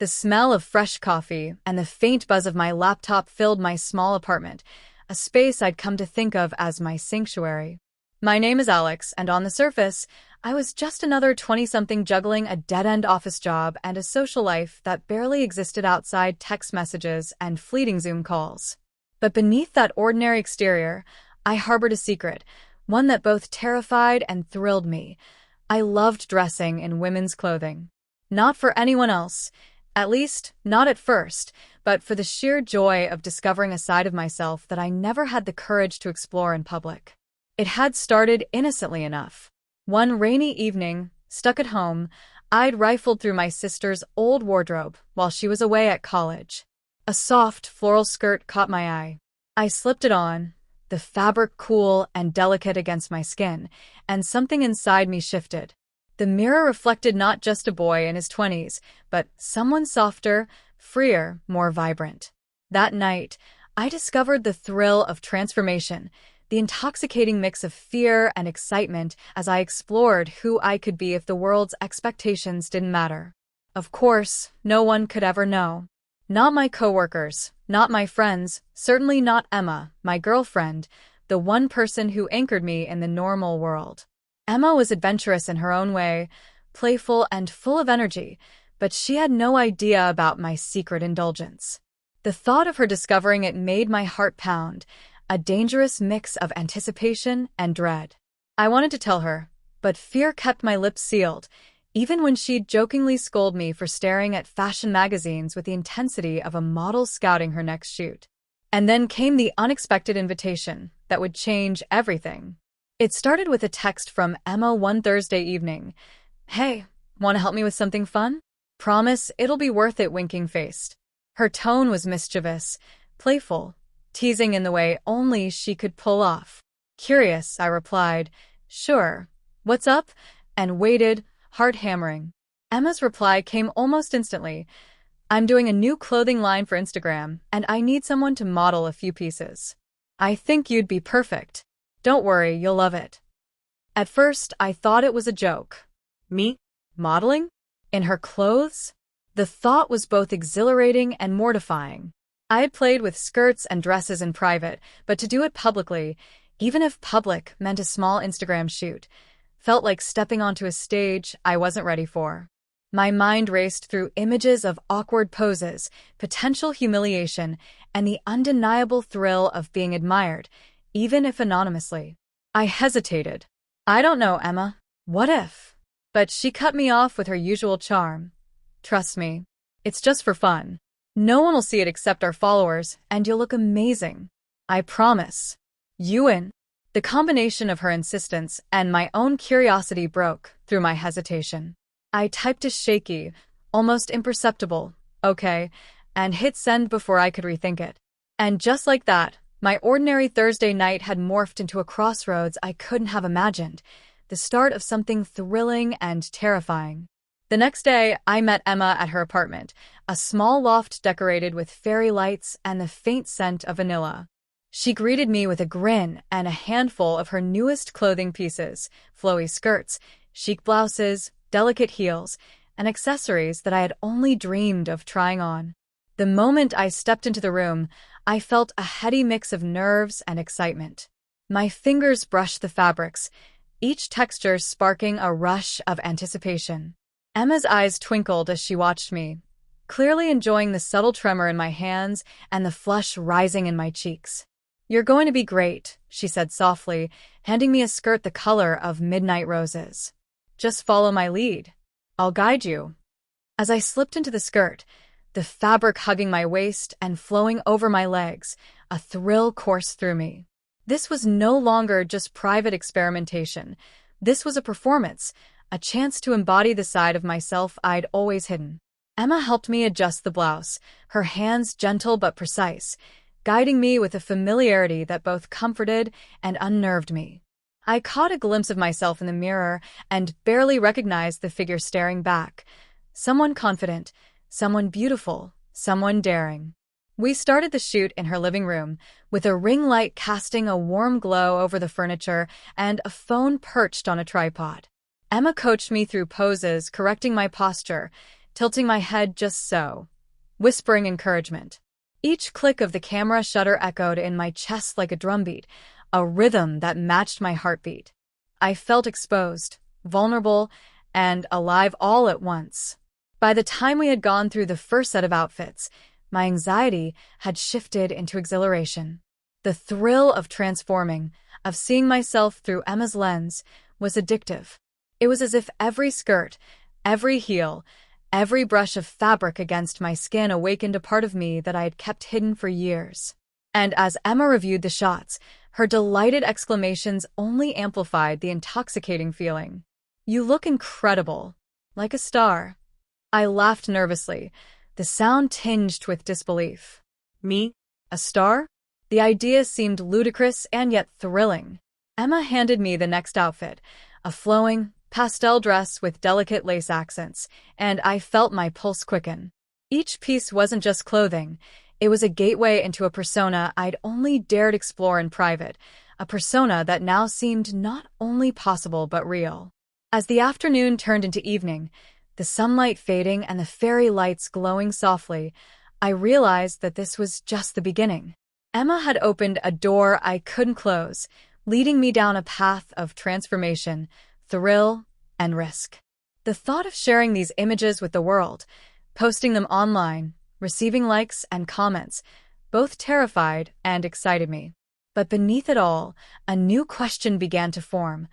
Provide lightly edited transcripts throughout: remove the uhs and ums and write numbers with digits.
The smell of fresh coffee and the faint buzz of my laptop filled my small apartment, a space I'd come to think of as my sanctuary. My name is Alex, and on the surface, I was just another 20-something juggling a dead-end office job and a social life that barely existed outside text messages and fleeting Zoom calls. But beneath that ordinary exterior, I harbored a secret, one that both terrified and thrilled me. I loved dressing in women's clothing. Not for anyone else, at least not at first, but for the sheer joy of discovering a side of myself that I never had the courage to explore in public. It had started innocently enough. One rainy evening, stuck at home, I'd rifled through my sister's old wardrobe while she was away at college. A soft, floral skirt caught my eye. I slipped it on, the fabric cool and delicate against my skin, and something inside me shifted. The mirror reflected not just a boy in his 20s, but someone softer, freer, more vibrant. That night, I discovered the thrill of transformation, the intoxicating mix of fear and excitement as I explored who I could be if the world's expectations didn't matter. Of course, no one could ever know. Not my coworkers, not my friends, certainly not Emma, my girlfriend, the one person who anchored me in the normal world. Emma was adventurous in her own way, playful and full of energy, but she had no idea about my secret indulgence. The thought of her discovering it made my heart pound, a dangerous mix of anticipation and dread. I wanted to tell her, but fear kept my lips sealed, even when she'd jokingly scold me for staring at fashion magazines with the intensity of a model scouting her next shoot. And then came the unexpected invitation that would change everything. It started with a text from Emma one Thursday evening. "Hey, want to help me with something fun? Promise it'll be worth it," winking-faced. Her tone was mischievous, playful, teasing in the way only she could pull off. Curious, I replied, "Sure. What's up?" and waited, heart hammering. Emma's reply came almost instantly. "I'm doing a new clothing line for Instagram, and I need someone to model a few pieces. I think you'd be perfect. Don't worry, you'll love it." At first, I thought it was a joke. Me? Modeling? In her clothes? The thought was both exhilarating and mortifying. I had played with skirts and dresses in private, but to do it publicly, even if public meant a small Instagram shoot, felt like stepping onto a stage I wasn't ready for. My mind raced through images of awkward poses, potential humiliation, and the undeniable thrill of being admired, even if anonymously. I hesitated. "I don't know, Emma. What if?" But she cut me off with her usual charm. "Trust me. It's just for fun. No one will see it except our followers, and you'll look amazing. I promise." "You in?" The combination of her insistence and my own curiosity broke through my hesitation. I typed a shaky, almost imperceptible, "okay," and hit send before I could rethink it. And just like that, my ordinary Thursday night had morphed into a crossroads I couldn't have imagined, the start of something thrilling and terrifying. The next day, I met Emma at her apartment, a small loft decorated with fairy lights and the faint scent of vanilla. She greeted me with a grin and a handful of her newest clothing pieces, flowy skirts, chic blouses, delicate heels, and accessories that I had only dreamed of trying on. The moment I stepped into the room, I felt a heady mix of nerves and excitement. My fingers brushed the fabrics, each texture sparking a rush of anticipation. Emma's eyes twinkled as she watched me, clearly enjoying the subtle tremor in my hands and the flush rising in my cheeks. "You're going to be great," she said softly, handing me a skirt the color of midnight roses. "Just follow my lead. I'll guide you." As I slipped into the skirt, the fabric hugging my waist and flowing over my legs, a thrill coursed through me. This was no longer just private experimentation. This was a performance, a chance to embody the side of myself I'd always hidden. Emma helped me adjust the blouse, her hands gentle but precise, guiding me with a familiarity that both comforted and unnerved me. I caught a glimpse of myself in the mirror and barely recognized the figure staring back. Someone confident, someone beautiful, someone daring. We started the shoot in her living room, with a ring light casting a warm glow over the furniture and a phone perched on a tripod. Emma coached me through poses, correcting my posture, tilting my head just so, whispering encouragement. Each click of the camera shutter echoed in my chest like a drumbeat, a rhythm that matched my heartbeat. I felt exposed, vulnerable, and alive all at once. By the time we had gone through the first set of outfits, my anxiety had shifted into exhilaration. The thrill of transforming, of seeing myself through Emma's lens, was addictive. It was as if every skirt, every heel, every brush of fabric against my skin awakened a part of me that I had kept hidden for years. And as Emma reviewed the shots, her delighted exclamations only amplified the intoxicating feeling. "You look incredible. Like a star." I laughed nervously, the sound tinged with disbelief. "Me? A star?" The idea seemed ludicrous and yet thrilling. Emma handed me the next outfit, a flowing, pastel dress with delicate lace accents, and I felt my pulse quicken. Each piece wasn't just clothing. It was a gateway into a persona I'd only dared explore in private, a persona that now seemed not only possible but real. As the afternoon turned into evening, the sunlight fading and the fairy lights glowing softly, I realized that this was just the beginning. Emma had opened a door I couldn't close, leading me down a path of transformation, thrill, and risk. The thought of sharing these images with the world, posting them online, receiving likes and comments, both terrified and excited me. But beneath it all, a new question began to form.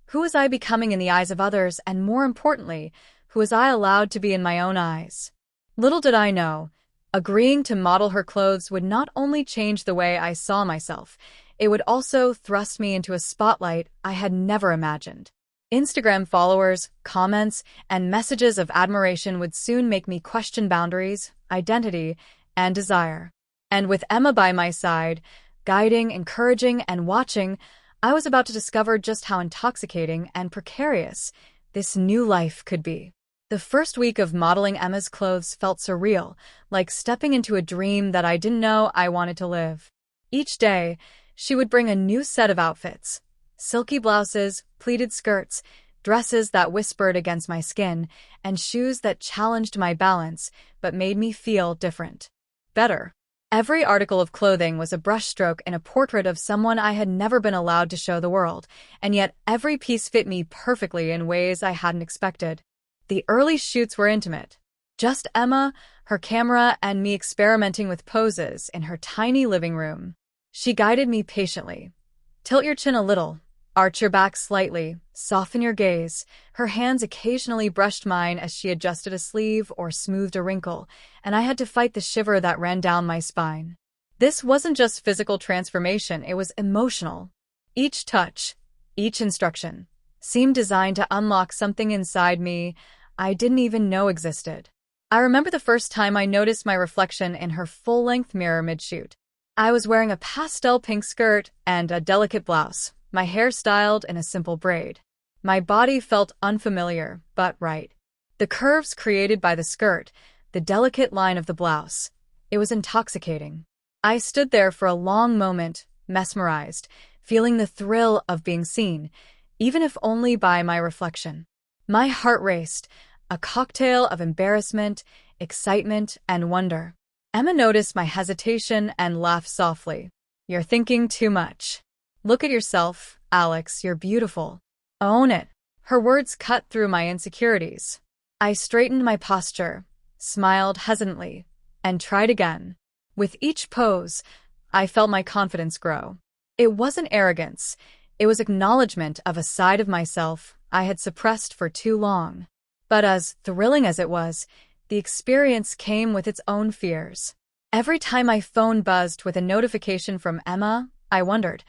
Who was I becoming in the eyes of others, and more importantly, who was I allowed to be in my own eyes? Little did I know, agreeing to model her clothes would not only change the way I saw myself, it would also thrust me into a spotlight I had never imagined. Instagram followers, comments, and messages of admiration would soon make me question boundaries, identity, and desire. And with Emma by my side, guiding, encouraging, and watching, I was about to discover just how intoxicating and precarious this new life could be. The first week of modeling Emma's clothes felt surreal, like stepping into a dream that I didn't know I wanted to live. Each day, she would bring a new set of outfits. Silky blouses, pleated skirts, dresses that whispered against my skin, and shoes that challenged my balance but made me feel different. Better. Every article of clothing was a brushstroke in a portrait of someone I had never been allowed to show the world, and yet every piece fit me perfectly in ways I hadn't expected. The early shoots were intimate. Just Emma, her camera, and me experimenting with poses in her tiny living room. She guided me patiently. "Tilt your chin a little. Arch your back slightly. Soften your gaze." Her hands occasionally brushed mine as she adjusted a sleeve or smoothed a wrinkle, and I had to fight the shiver that ran down my spine. This wasn't just physical transformation, it was emotional. Each touch, each instruction, seemed designed to unlock something inside me I didn't even know existed. I remember the first time I noticed my reflection in her full-length mirror mid-shoot. I was wearing a pastel pink skirt and a delicate blouse, my hair styled in a simple braid. My body felt unfamiliar, but right. The curves created by the skirt, the delicate line of the blouse. It was intoxicating. I stood there for a long moment, mesmerized, feeling the thrill of being seen, even if only by my reflection. My heart raced, a cocktail of embarrassment, excitement, and wonder. Emma noticed my hesitation and laughed softly. "You're thinking too much. Look at yourself, Alex, you're beautiful. Own it." Her words cut through my insecurities. I straightened my posture, smiled hesitantly, and tried again. With each pose, I felt my confidence grow. It wasn't arrogance. It was acknowledgement of a side of myself I had suppressed for too long. But as thrilling as it was, the experience came with its own fears. Every time my phone buzzed with a notification from Emma, I wondered,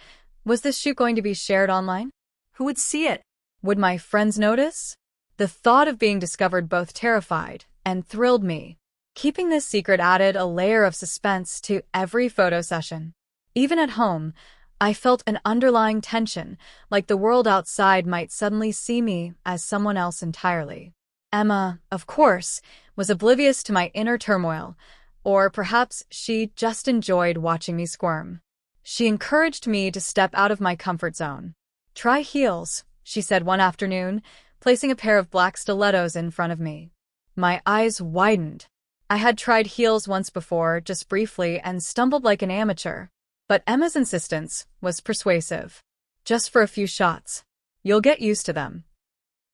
was this shoot going to be shared online? Who would see it? Would my friends notice? The thought of being discovered both terrified and thrilled me. Keeping this secret added a layer of suspense to every photo session. Even at home, I felt an underlying tension, like the world outside might suddenly see me as someone else entirely. Emma, of course, was oblivious to my inner turmoil, or perhaps she just enjoyed watching me squirm. She encouraged me to step out of my comfort zone. "Try heels," she said one afternoon, placing a pair of black stilettos in front of me. My eyes widened. I had tried heels once before, just briefly, and stumbled like an amateur. But Emma's insistence was persuasive. Just for a few shots. You'll get used to them.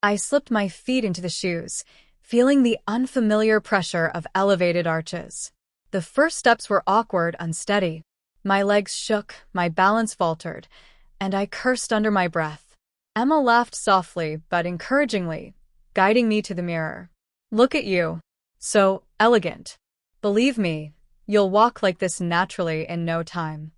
I slipped my feet into the shoes, feeling the unfamiliar pressure of elevated arches. The first steps were awkward, unsteady. My legs shook, my balance faltered, and I cursed under my breath. Emma laughed softly but encouragingly, guiding me to the mirror. Look at you. So elegant. Believe me, you'll walk like this naturally in no time.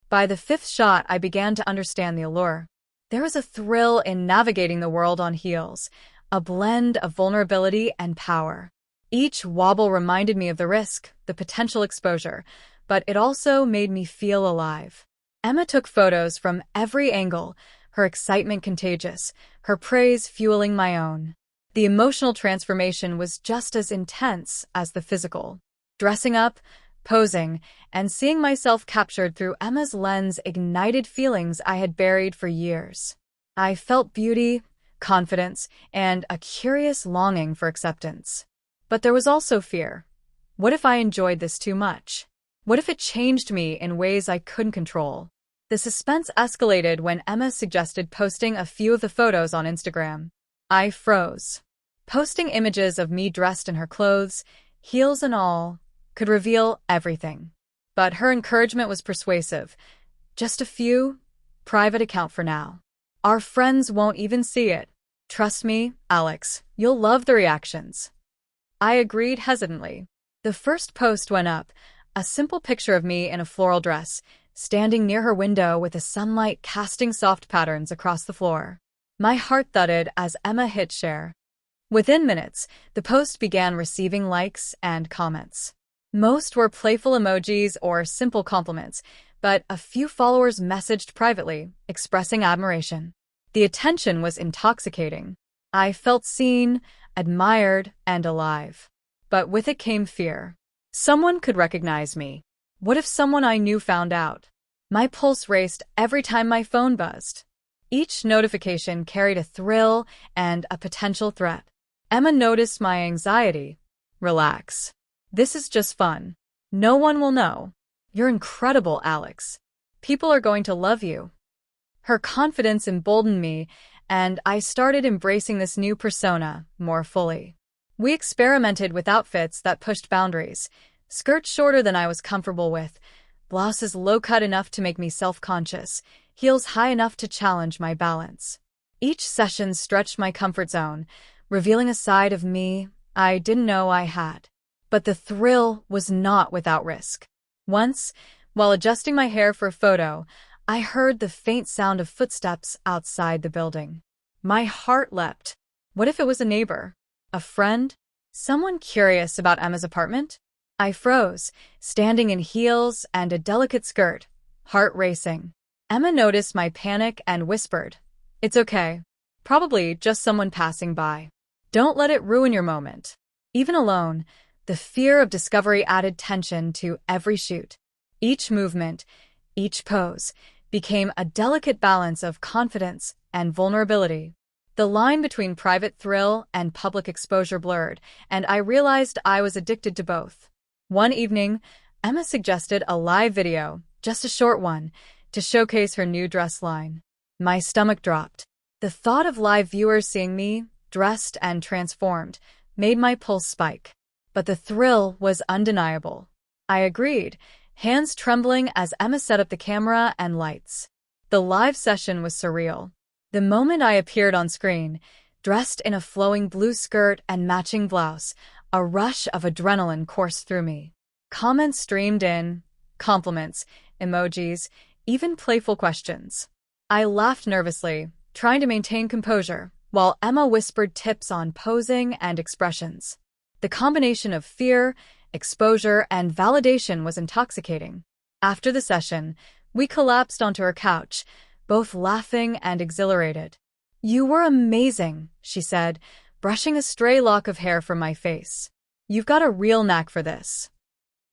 By the fifth shot, I began to understand the allure. There was a thrill in navigating the world on heels, a blend of vulnerability and power. Each wobble reminded me of the risk, the potential exposure, but it also made me feel alive. Emma took photos from every angle, her excitement contagious, her praise fueling my own. The emotional transformation was just as intense as the physical. Dressing up, posing, and seeing myself captured through Emma's lens ignited feelings I had buried for years. I felt beauty, confidence, and a curious longing for acceptance. But there was also fear. What if I enjoyed this too much? What if it changed me in ways I couldn't control? The suspense escalated when Emma suggested posting a few of the photos on Instagram. I froze. Posting images of me dressed in her clothes, heels and all, could reveal everything. But her encouragement was persuasive. Just a few, private account for now. Our friends won't even see it. Trust me, Alex, you'll love the reactions. I agreed hesitantly. The first post went up, a simple picture of me in a floral dress, standing near her window with the sunlight casting soft patterns across the floor. My heart thudded as Emma hit share. Within minutes, the post began receiving likes and comments. Most were playful emojis or simple compliments, but a few followers messaged privately, expressing admiration. The attention was intoxicating. I felt seen, admired, and alive. But with it came fear. Someone could recognize me. What if someone I knew found out? My pulse raced every time my phone buzzed. Each notification carried a thrill and a potential threat. Emma noticed my anxiety. Relax. This is just fun. No one will know. You're incredible, Alex. People are going to love you. Her confidence emboldened me, and I started embracing this new persona more fully. We experimented with outfits that pushed boundaries, skirts shorter than I was comfortable with, blouses low-cut enough to make me self-conscious, heels high enough to challenge my balance. Each session stretched my comfort zone, revealing a side of me I didn't know I had. But the thrill was not without risk. Once, while adjusting my hair for a photo, I heard the faint sound of footsteps outside the building. My heart leapt. What if it was a neighbor? A friend? Someone curious about Emma's apartment? I froze, standing in heels and a delicate skirt, heart racing. Emma noticed my panic and whispered, "It's okay. Probably just someone passing by. Don't let it ruin your moment." Even alone, the fear of discovery added tension to every shoot. Each movement, each pose, became a delicate balance of confidence and vulnerability. The line between private thrill and public exposure blurred, and I realized I was addicted to both. One evening, Emma suggested a live video, just a short one, to showcase her new dress line. My stomach dropped. The thought of live viewers seeing me, dressed and transformed, made my pulse spike. But the thrill was undeniable. I agreed, hands trembling as Emma set up the camera and lights. The live session was surreal. The moment I appeared on screen, dressed in a flowing blue skirt and matching blouse, a rush of adrenaline coursed through me. Comments streamed in, compliments, emojis, even playful questions. I laughed nervously, trying to maintain composure, while Emma whispered tips on posing and expressions. The combination of fear, exposure, and validation was intoxicating. After the session, we collapsed onto her couch, both laughing and exhilarated. "You were amazing," she said, brushing a stray lock of hair from my face. "You've got a real knack for this."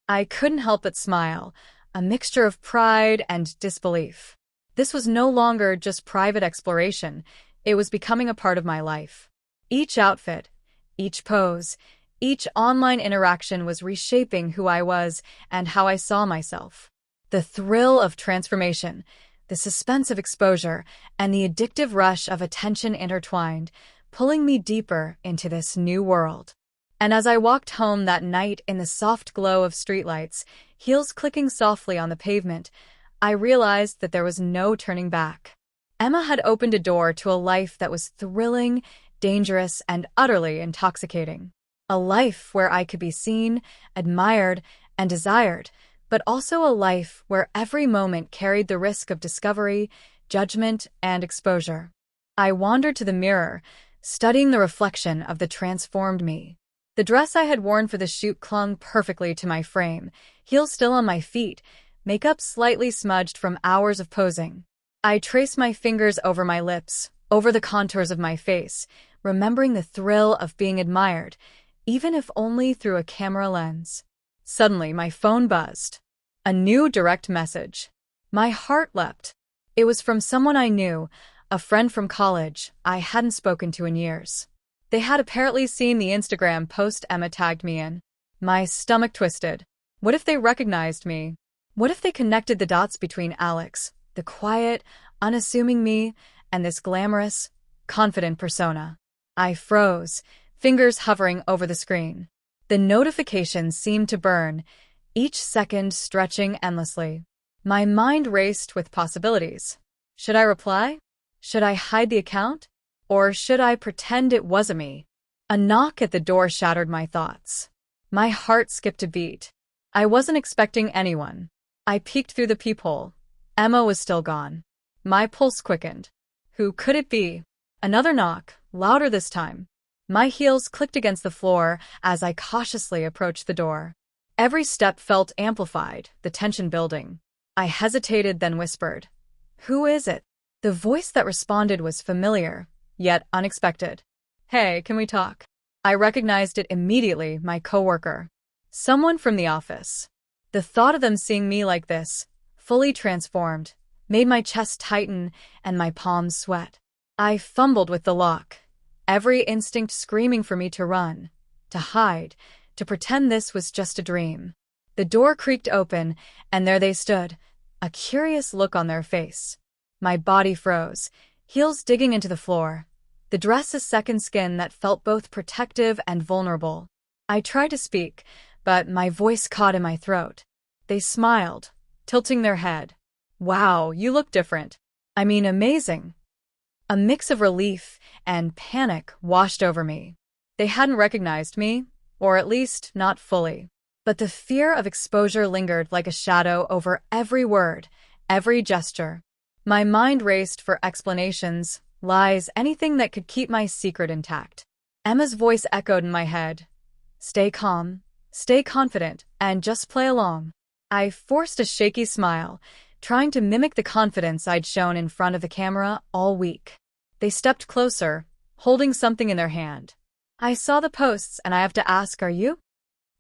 I couldn't help but smile, a mixture of pride and disbelief. This was no longer just private exploration, it was becoming a part of my life. Each outfit, each pose, Each online interaction was reshaping who I was and how I saw myself. The thrill of transformation, the suspense of exposure, and the addictive rush of attention intertwined, pulling me deeper into this new world. And as I walked home that night in the soft glow of streetlights, heels clicking softly on the pavement, I realized that there was no turning back. Emma had opened a door to a life that was thrilling, dangerous, and utterly intoxicating. A life where I could be seen, admired, and desired, but also a life where every moment carried the risk of discovery, judgment, and exposure. I wandered to the mirror, studying the reflection of the transformed me. The dress I had worn for the shoot clung perfectly to my frame, heels still on my feet, makeup slightly smudged from hours of posing. I traced my fingers over my lips, over the contours of my face, remembering the thrill of being admired, even if only through a camera lens. Suddenly, my phone buzzed. A new direct message. My heart leapt. It was from someone I knew, a friend from college I hadn't spoken to in years. They had apparently seen the Instagram post Emma tagged me in. My stomach twisted. What if they recognized me? What if they connected the dots between Alex, the quiet, unassuming me, and this glamorous, confident persona? I froze, fingers hovering over the screen. The notifications seemed to burn, each second stretching endlessly. My mind raced with possibilities. Should I reply? Should I hide the account? Or should I pretend it wasn't me? A knock at the door shattered my thoughts. My heart skipped a beat. I wasn't expecting anyone. I peeked through the peephole. Emma was still gone. My pulse quickened. Who could it be? Another knock, louder this time. My heels clicked against the floor as I cautiously approached the door. Every step felt amplified, the tension building. I hesitated, then whispered, "Who is it?" The voice that responded was familiar, yet unexpected. "Hey, can we talk?" I recognized it immediately, my coworker. Someone from the office. The thought of them seeing me like this, fully transformed, made my chest tighten and my palms sweat. I fumbled with the lock, every instinct screaming for me to run, to hide, to pretend this was just a dream. The door creaked open, and there they stood, a curious look on their face. My body froze, heels digging into the floor, the dress a second skin that felt both protective and vulnerable. I tried to speak, but my voice caught in my throat. They smiled, tilting their head. "Wow, you look different. I mean, amazing." A mix of relief and panic washed over me. They hadn't recognized me, or at least not fully. But the fear of exposure lingered like a shadow over every word, every gesture. My mind raced for explanations, lies, anything that could keep my secret intact. Emma's voice echoed in my head. "Stay calm, stay confident, and just play along." I forced a shaky smile, trying to mimic the confidence I'd shown in front of the camera all week. They stepped closer, holding something in their hand. "I saw the posts, and I have to ask, are you?"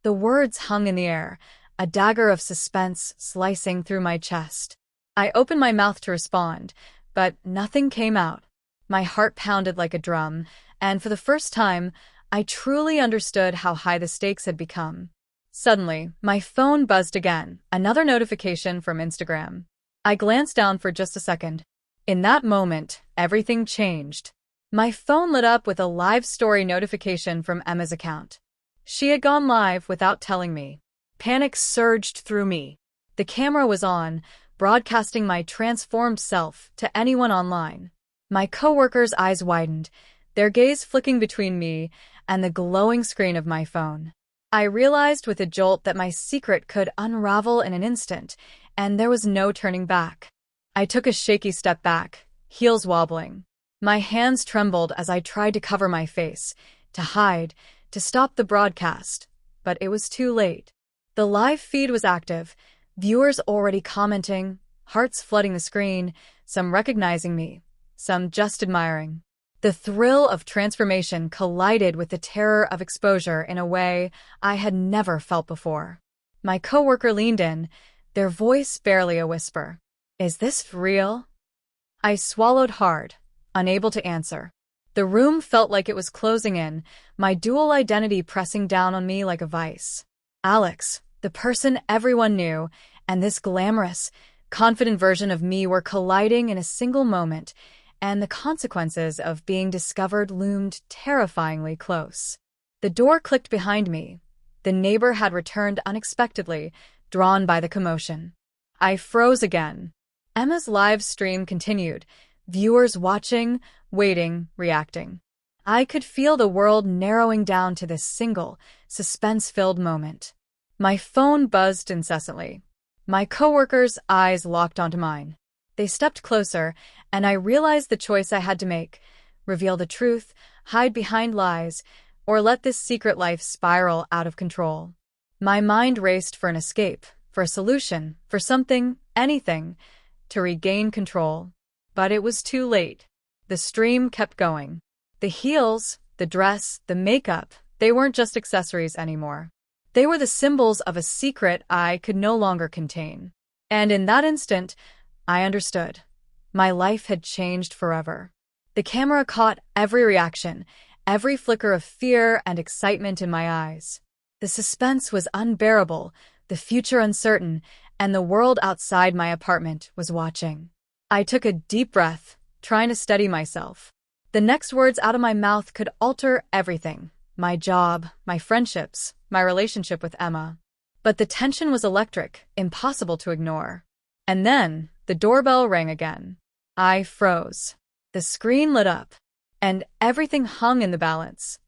The words hung in the air, a dagger of suspense slicing through my chest. I opened my mouth to respond, but nothing came out. My heart pounded like a drum, and for the first time, I truly understood how high the stakes had become. Suddenly, my phone buzzed again, another notification from Instagram. I glanced down for just a second. In that moment, everything changed. My phone lit up with a live story notification from Emma's account. She had gone live without telling me. Panic surged through me. The camera was on, broadcasting my transformed self to anyone online. My coworkers' eyes widened, their gaze flicking between me and the glowing screen of my phone. I realized with a jolt that my secret could unravel in an instant, and there was no turning back. I took a shaky step back, heels wobbling. My hands trembled as I tried to cover my face, to hide, to stop the broadcast, but it was too late. The live feed was active, viewers already commenting, hearts flooding the screen, some recognizing me, some just admiring. The thrill of transformation collided with the terror of exposure in a way I had never felt before. My coworker leaned in, their voice barely a whisper. "Is this real?" I swallowed hard, unable to answer. The room felt like it was closing in, my dual identity pressing down on me like a vice. Alex, the person everyone knew, and this glamorous, confident version of me were colliding in a single moment, and the consequences of being discovered loomed terrifyingly close. The door clicked behind me. The neighbor had returned unexpectedly, drawn by the commotion. I froze again. Emma's live stream continued, viewers watching, waiting, reacting. I could feel the world narrowing down to this single, suspense-filled moment. My phone buzzed incessantly. My coworkers' eyes locked onto mine. They stepped closer, and I realized the choice I had to make: reveal the truth, hide behind lies, or let this secret life spiral out of control. My mind raced for an escape, for a solution, for something, anything, to regain control. But it was too late. The stream kept going. The heels, the dress, the makeup, they weren't just accessories anymore. They were the symbols of a secret I could no longer contain. And in that instant, I understood. My life had changed forever. The camera caught every reaction, every flicker of fear and excitement in my eyes. The suspense was unbearable, the future uncertain, and the world outside my apartment was watching. I took a deep breath, trying to steady myself. The next words out of my mouth could alter everything: my job, my friendships, my relationship with Emma. But the tension was electric, impossible to ignore. And then, the doorbell rang again. I froze. The screen lit up, and everything hung in the balance.